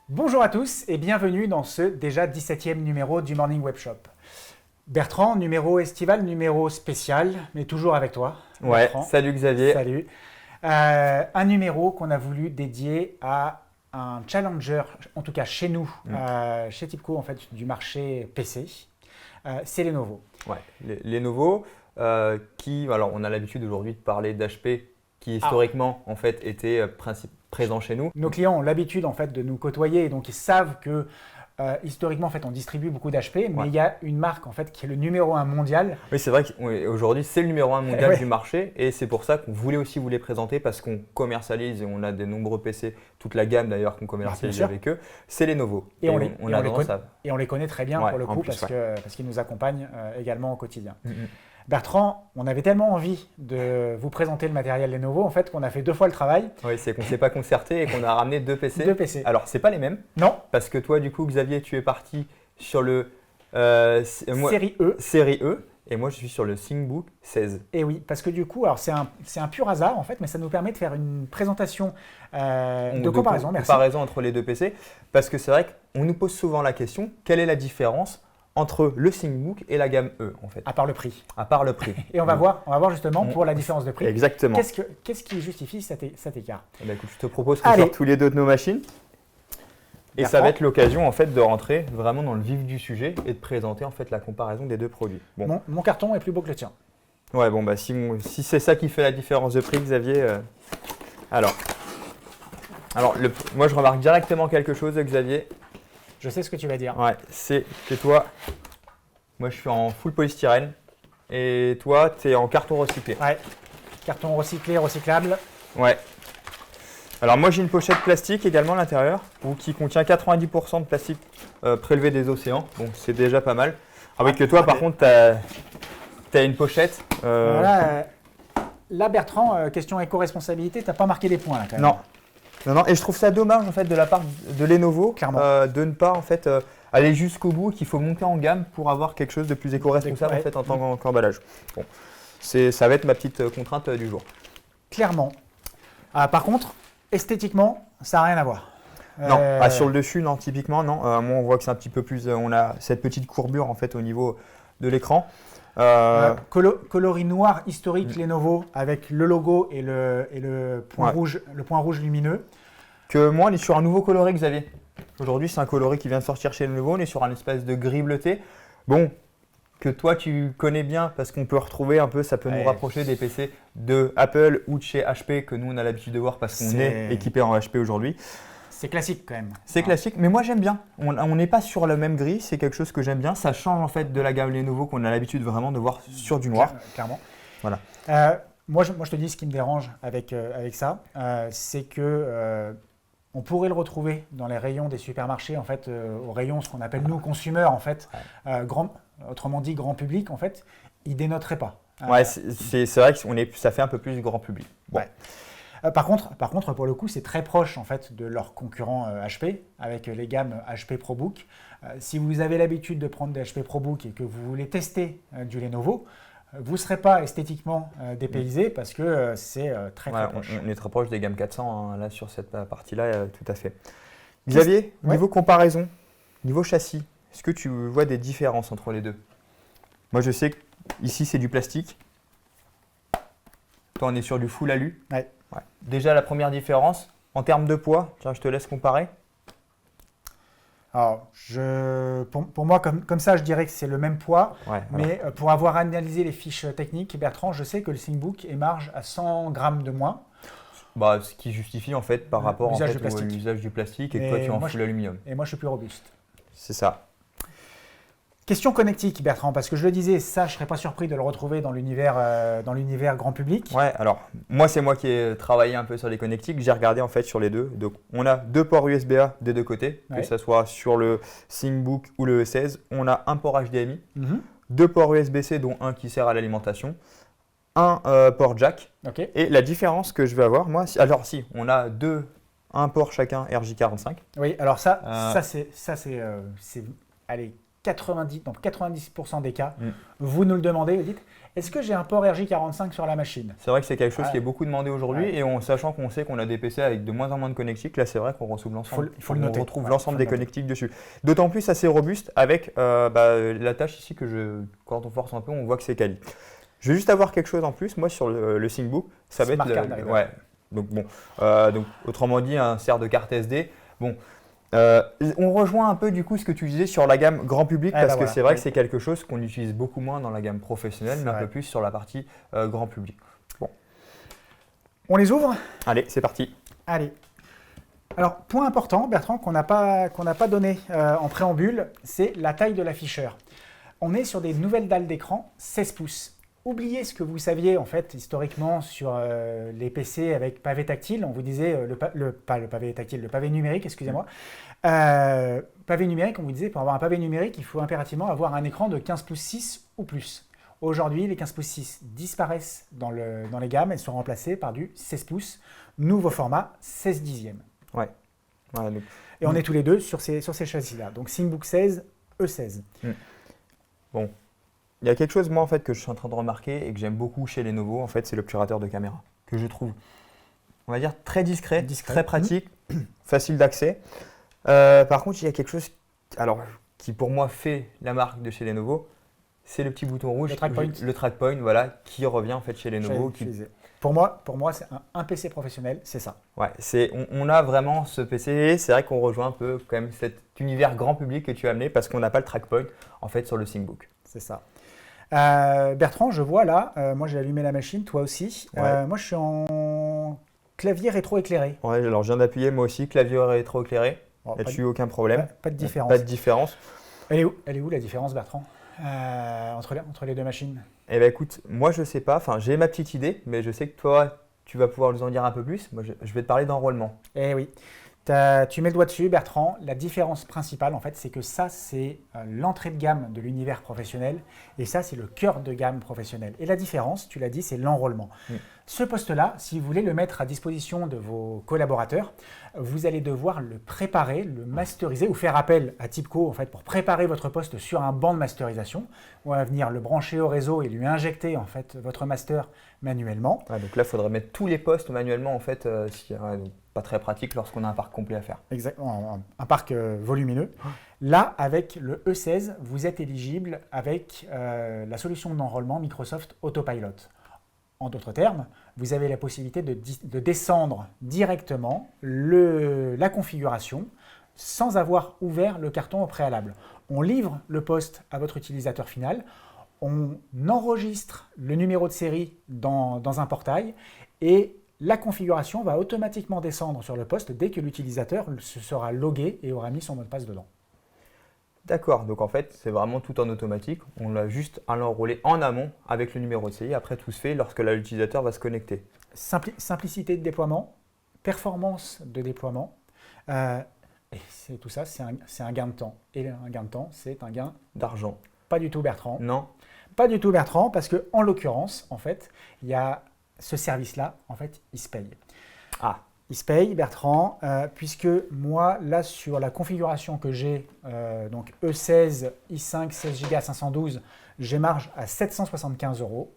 Bonjour à tous et bienvenue dans ce déjà 17e numéro du Morning Web Shop. Bertrand, numéro estival, numéro spécial, mais toujours avec toi. Ouais, Bertrand. Salut Xavier. Salut. Un numéro qu'on a voulu dédier à un challenger, en tout cas chez nous, chez Tipco en fait, du marché PC, c'est Lenovo. Ouais, Lenovo, alors on a l'habitude aujourd'hui de parler d'HP qui historiquement en fait était présent chez nous. Nos clients ont l'habitude en fait de nous côtoyer et donc ils savent que historiquement en fait on distribue beaucoup d'HP, mais il y a une marque en fait qui est le numéro 1 mondial. Oui, c'est vrai qu'aujourd'hui c'est le numéro 1 mondial du marché et c'est pour ça qu'on voulait aussi vous les présenter parce qu'on commercialise et on a de nombreux PC, toute la gamme d'ailleurs qu'on commercialise avec eux, c'est Lenovo. Et on les connaît très bien pour le coup parce qu'ils nous accompagnent également au quotidien. Bertrand, on avait tellement envie de vous présenter le matériel Lenovo en fait qu'on a fait 2 fois le travail. Oui, c'est qu'on ne s'est pas concerté et qu'on a ramené 2 PC. 2 PC. Alors, c'est pas les mêmes. Non. Parce que toi, du coup, Xavier, tu es parti sur le série E. Série E. Et moi, je suis sur le ThinkBook 16. Et oui, parce que du coup, alors c'est un pur hasard en fait, mais ça nous permet de faire une présentation de comparaison. Comparaison entre les 2 PC. Parce que c'est vrai qu'on nous pose souvent la question, quelle est la différence entre le ThinkBook et la gamme E en fait. À part le prix. À part le prix. Et on va voir justement pour la différence de prix. Exactement. Qu'est-ce qui justifie cet écart? Eh bien, écoute, je te propose qu'on sorte tous les deux de nos machines. Et ça va être l'occasion en fait de rentrer vraiment dans le vif du sujet et de présenter en fait la comparaison des 2 produits. Bon. Mon carton est plus beau que le tien. Ouais, bon bah si c'est ça qui fait la différence de prix, Xavier. Alors moi je remarque directement quelque chose, Xavier. Je sais ce que tu vas dire. Ouais, c'est que toi, moi je suis en full polystyrène et toi tu es en carton recyclé. Ouais, carton recyclé, recyclable. Ouais. Alors moi j'ai une pochette plastique également à l'intérieur qui contient 90% de plastique prélevé des océans, donc c'est déjà pas mal. Ah oui, que toi par contre tu as une pochette. Voilà, là Bertrand, question éco-responsabilité, tu n'as pas marqué des points là quand même. Non, et je trouve ça dommage en fait de la part de Lenovo de ne pas en fait aller jusqu'au bout, qu'il faut monter en gamme pour avoir quelque chose de plus éco-responsable en fait en tant qu'emballage. Bon, ça va être ma petite contrainte du jour. Clairement. Par contre, esthétiquement, ça n'a rien à voir. Non, sur le dessus, non, typiquement, non. Moi, on voit que c'est un petit peu plus. On a cette petite courbure en fait au niveau de l'écran. Coloris noir historique Lenovo avec le logo et le point rouge lumineux. Que moi, on est sur un nouveau coloris, Xavier. Aujourd'hui, c'est un coloris qui vient de sortir chez Lenovo. On est sur un espèce de gris bleuté. Bon, que toi, tu connais bien parce qu'on peut retrouver un peu, ça peut nous rapprocher des PC de Apple ou de chez HP que nous, on a l'habitude de voir parce qu'on est équipé en HP aujourd'hui. C'est classique quand même. C'est classique, mais moi j'aime bien. On n'est pas sur le même gris, c'est quelque chose que j'aime bien. Ça change en fait de la gamme Lenovo qu'on a l'habitude vraiment de voir sur du noir. Clairement. Voilà. Moi je te dis ce qui me dérange avec ça, c'est que on pourrait le retrouver dans les rayons des supermarchés, en fait, au rayon ce qu'on appelle nous consumer, en fait, autrement dit grand public, en fait, il dénoterait pas. Ouais, c'est vrai que ça fait un peu plus grand public. Bon. Ouais. Par contre, pour le coup, c'est très proche en fait de leurs concurrents HP avec les gammes HP ProBook. Si vous avez l'habitude de prendre des HP ProBook et que vous voulez tester du Lenovo, vous ne serez pas esthétiquement dépaysé parce que c'est très proche. On est très proche des gammes 400 là sur cette partie-là, tout à fait. Xavier, niveau comparaison, niveau châssis, est-ce que tu vois des différences entre les deux? Moi, je sais qu'ici, c'est du plastique. Toi, on est sur du full alu. Ouais. Ouais. Déjà, la première différence, en termes de poids, tiens, je te laisse comparer. Alors, pour moi, comme ça, je dirais que c'est le même poids. Ouais, mais pour avoir analysé les fiches techniques, Bertrand, je sais que le ThinkBook émarge à 100 grammes de moins. Bah, ce qui justifie en fait par rapport à l'usage du plastique et que toi, tu es en full aluminium. Et moi, je suis plus robuste. C'est ça. Question connectique, Bertrand, parce que je le disais, ça, je ne serais pas surpris de le retrouver dans l'univers grand public. Ouais, alors moi c'est moi qui ai travaillé un peu sur les connectiques, j'ai regardé en fait sur les deux. Donc on a 2 ports USB-A des 2 côtés, Ouais. que ce soit sur le ThinkBook ou le E16. On a un port HDMI, Mhm. 2 ports USB-C dont un qui sert à l'alimentation, un port jack. Ok. Et la différence que je vais avoir, moi, si on a un port chacun RJ45. Oui, alors ça, Euh. c'est allez, 90% des cas, Mm. vous nous le demandez, vous dites, est-ce que j'ai un port RJ45 sur la machine? C'est vrai que c'est quelque chose Ouais. qui est beaucoup demandé aujourd'hui Ouais. et sachant qu'on sait qu'on a des PC avec de moins en moins de connectiques, là c'est vrai qu'on retrouve l'ensemble. Il faut le noter. On retrouve Ouais, l'ensemble faut des le noter. connectiques dessus. D'autant plus assez robuste avec la tâche ici quand on force un peu, on voit que c'est quali. Je vais juste avoir quelque chose en plus, moi sur le ThinkBook, ça va Smart être card driver. ouais. Donc bon, donc autrement dit un sert de carte SD. Bon. On rejoint un peu du coup ce que tu disais sur la gamme grand public parce que voilà. c'est vrai que Oui. c'est quelque chose qu'on utilise beaucoup moins dans la gamme professionnelle, C'est mais un vrai. peu plus sur la partie grand public. Bon, On les ouvre? allez, c'est parti. Allez. Alors, point important, Bertrand, qu'on n'a pas donné en préambule, c'est la taille de l'afficheur. On est sur des nouvelles dalles d'écran 16 pouces. Oubliez ce que vous saviez en fait historiquement sur les PC avec pavé tactile. On vous disait pas le pavé tactile, le pavé numérique, excusez-moi. Pavé numérique, on vous disait pour avoir un pavé numérique, il faut impérativement avoir un écran de 15 pouces 6 ou plus. Aujourd'hui, les 15 pouces 6 disparaissent dans les gammes et sont remplacés par du 16 pouces, nouveau format 16 dixièmes. Ouais, donc, Et on est tous les deux sur ces châssis-là. Donc ThinkBook 16, E16. bon. Il y a quelque chose, moi, en fait, que je suis en train de remarquer et que j'aime beaucoup chez Lenovo, en fait, c'est l'obturateur de caméra, que je trouve, on va dire, très discret, très pratique, facile d'accès. Par contre, il y a quelque chose qui, pour moi, fait la marque de chez Lenovo, c'est le petit bouton rouge, Le track point. voilà, qui revient, en fait, chez Lenovo. Pour moi, c'est un PC professionnel, c'est ça. Ouais, on a vraiment ce PC, c'est vrai qu'on rejoint un peu quand même cet univers grand public que tu as amené parce qu'on n'a pas le track point, en fait, sur le ThinkBook. C'est ça. Bertrand, je vois là, moi j'ai allumé la machine, toi aussi. Ouais. Moi je suis en clavier rétro-éclairé. Ouais, alors je viens d'appuyer moi aussi, clavier rétro-éclairé, Oh, là-dessus aucun problème. pas de différence. Pas de différence. Elle est où la différence, Bertrand, entre les deux machines? Eh bien écoute, moi je sais pas, enfin j'ai ma petite idée, mais je sais que toi tu vas pouvoir nous en dire un peu plus. Moi je vais te parler d'enrôlement. Eh oui. Tu mets le doigt dessus, Bertrand. La différence principale, en fait, c'est que ça, c'est l'entrée de gamme de l'univers professionnel et ça, c'est le cœur de gamme professionnel. Et la différence, tu l'as dit, c'est l'enrôlement. Ce poste-là, si vous voulez le mettre à disposition de vos collaborateurs, vous allez devoir le préparer, le masteriser ou faire appel à TIBCO en fait, pour préparer votre poste sur un banc de masterisation. On va venir le brancher au réseau et lui injecter en fait, votre master manuellement. Ouais, donc là, il faudrait mettre tous les postes manuellement, en fait, donc pas très pratique lorsqu'on a un parc complet à faire. Exactement, un parc volumineux. Là, avec le E16, vous êtes éligible avec la solution d'enrôlement Microsoft Autopilot. En d'autres termes, vous avez la possibilité de descendre directement la configuration sans avoir ouvert le carton au préalable. On livre le poste à votre utilisateur final, on enregistre le numéro de série dans un portail et la configuration va automatiquement descendre sur le poste dès que l'utilisateur se sera logué et aura mis son mot de passe dedans. D'accord, donc en fait, c'est vraiment tout en automatique. On l'a juste à l'enrôler en amont avec le numéro de série. Après, tout se fait lorsque l'utilisateur va se connecter. Simplicité de déploiement, performance de déploiement, et c'est tout ça, c'est un gain de temps. Et un gain de temps, c'est un gain d'argent. Pas du tout, Bertrand. Non. Pas du tout, Bertrand, parce que en l'occurrence, en fait, il y a ce service-là, en fait, il se paye. Ah. Il se paye, Bertrand, puisque moi, là, sur la configuration que j'ai, donc E16, i5, 16 Go, 512, j'ai marge à 775 €.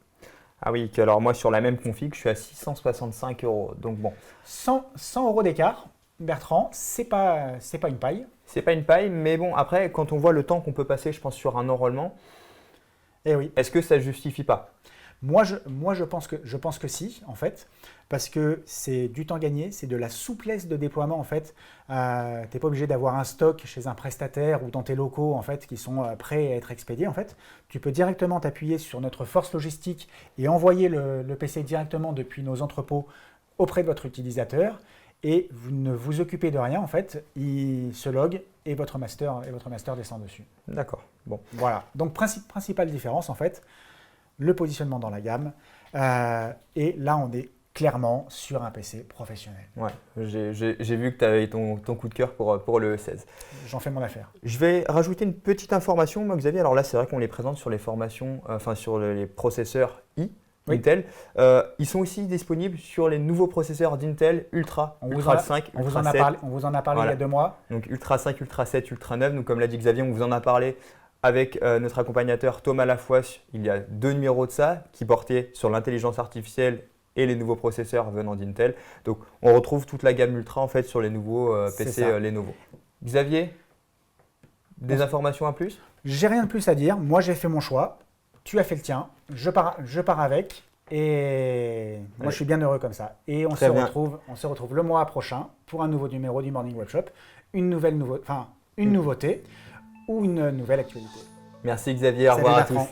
Ah oui, alors moi, sur la même config, je suis à 665 €. Donc bon. 100 € d'écart, Bertrand, c'est pas une paille. C'est pas une paille, mais bon, après, quand on voit le temps qu'on peut passer, je pense, sur un enrôlement, oui. Est-ce que ça ne justifie pas? Moi, je pense que si, en fait, parce que c'est du temps gagné, c'est de la souplesse de déploiement, en fait. Tu n'es pas obligé d'avoir un stock chez un prestataire ou dans tes locaux, en fait, qui sont prêts à être expédiés, en fait. Tu peux directement t'appuyer sur notre force logistique et envoyer le PC directement depuis nos entrepôts auprès de votre utilisateur. et vous ne vous occupez de rien en fait. Il se log et votre master descend dessus. D'accord. Bon. Voilà. Donc principale différence en fait, le positionnement dans la gamme. Et là, on est clairement sur un PC professionnel. Ouais, j'ai vu que tu avais ton coup de cœur pour le E16. J'en fais mon affaire. Je vais rajouter une petite information, moi, Xavier. Alors là, c'est vrai qu'on les présente sur les formations, sur les processeurs Intel. Ils sont aussi disponibles sur les nouveaux processeurs d'Intel Ultra 5, Ultra 7. On vous en a parlé il y a 2 mois. Donc Ultra 5, Ultra 7, Ultra 9. Donc comme l'a dit Xavier, on vous en a parlé avec notre accompagnateur Thomas Lafoisse. Il y a 2 numéros de ça qui portaient sur l'intelligence artificielle et les nouveaux processeurs venant d'Intel. Donc on retrouve toute la gamme Ultra en fait sur les nouveaux PC Lenovo. Xavier, des informations en plus? J'ai rien de plus à dire. Moi, j'ai fait mon choix. Tu as fait le tien. Je pars avec. Et moi, je suis bien heureux comme ça. Et on se retrouve le mois prochain pour un nouveau numéro du Morning Webshop, une nouveauté ou une nouvelle actualité. Merci Xavier. Au revoir à tous.